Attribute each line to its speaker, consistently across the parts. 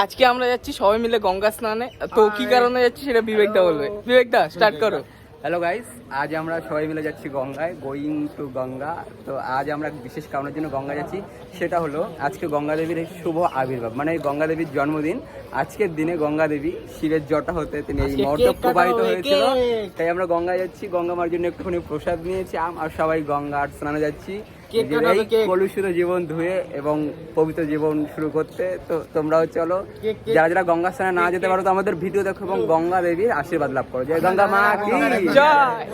Speaker 1: আজকে আমরা যাচ্ছি সবাই মিলে গঙ্গা স্নানে। তো কি কারণে যাচ্ছি সেটা বিবেকদা বলবে। বিবেকদা স্টার্ট করো।
Speaker 2: হ্যালো গাইস, আজ আমরা সবাই মিলে যাচ্ছি গঙ্গায়, গোয়িং টু গঙ্গা। তো আজ আমরা বিশেষ কারণের জন্য গঙ্গা যাচ্ছি, সেটা হলো আজকে গঙ্গা দেবীর শুভ আবির্ভাব, মানে গঙ্গা দেবীর জন্মদিন। আজকের দিনে গঙ্গা দেবী শিবের জটা হতে তিনি এই মর্ত প্রবাহিত হয়েছিল, তাই আমরা গঙ্গায় যাচ্ছি। গঙ্গা মার জন্য একটুখানি প্রসাদ নিয়েছি আর সবাই গঙ্গার স্নানে যাচ্ছি কলুষিত জীবন ধুয়ে এবং পবিত্র জীবন শুরু করতে। তো তোমরাও চলো, যারা যারা গঙ্গা স্নানে না যেতে পারো তো আমাদের ভিডিও দেখো এবং গঙ্গা দেবীর আশীর্বাদ লাভ করো। জয় গঙ্গা মা কি জয়।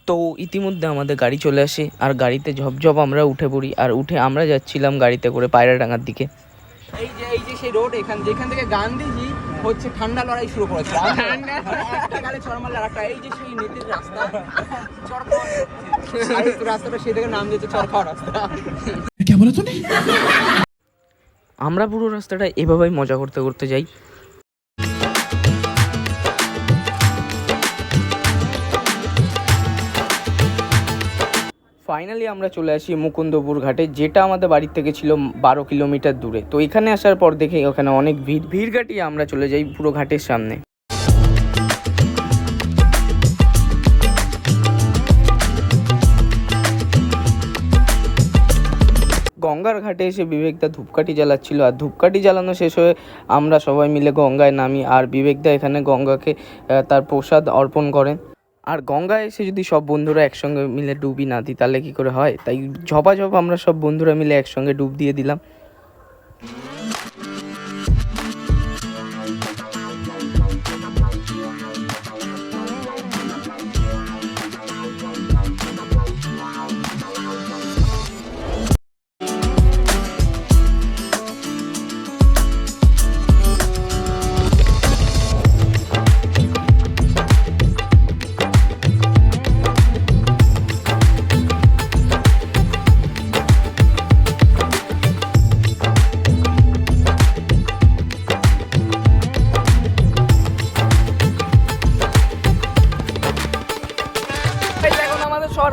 Speaker 1: তো ইতিমধ্যে আমাদের গাড়ি চলে আসে আর গাড়িতে ঝপঝপ আমরা উঠে পড়ি আর উঠে আমরা যাচ্ছিলাম গাড়িতে করে পায়রাডাঙ্গার দিকে।
Speaker 2: এই যে সেই রোড, যেখান থেকে গান্ধীজি হচ্ছে ঠান্ডা লড়াই শুরু করেছিল। একটা গালে চড় মারলে আরেকটা, এই যে সেই নীতির রাস্তা, রাস্তাটা সেদিকে নাম দিয়েছে চড় খাওয়া রাস্তা।
Speaker 1: আমরা পুরো রাস্তাটা এভাবেই মজা করতে করতে যাই। ফাইনালি আমরা চলে আসি মুকুন্দপুর ঘাটে, যেটা আমাদের বাড়ির থেকে ছিল 12 কিলোমিটার দূরে। তো এখানে আসার পর দেখে ওখানে অনেক ভিড় কাটিয়ে আমরা চলে যাই পুরো ঘাটের সামনে। গঙ্গার ঘাটে এসে বিবেকদা ধূপকাঠি জ্বালাচ্ছিল আর ধূপকাঠি জ্বালানো শেষ হয়ে আমরা সবাই মিলে গঙ্গায় নামি আর বিবেকদা এখানে গঙ্গাকে তার প্রসাদ অর্পণ করেন। আর গঙ্গায় এসে যদি সব বন্ধুরা একসঙ্গে মিলে ডুবি না দিই তাহলে কী করে হয়, তাই ঝপাঝপ আমরা সব বন্ধুরা মিলে একসঙ্গে ডুব দিয়ে দিলাম।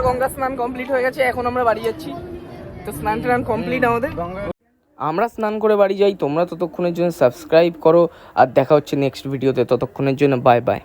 Speaker 1: গঙ্গা স্নান কমপ্লিট হয়ে গেছে, এখন আমরা বাড়ি যাচ্ছি। তো স্নান টান কমপ্লিট আমাদের, আমরা স্নান করে বাড়ি যাই। তোমরা ততক্ষণের জন্য সাবস্ক্রাইব করো আর দেখা হচ্ছে নেক্সট ভিডিওতে। ততক্ষণের জন্য বাই বাই।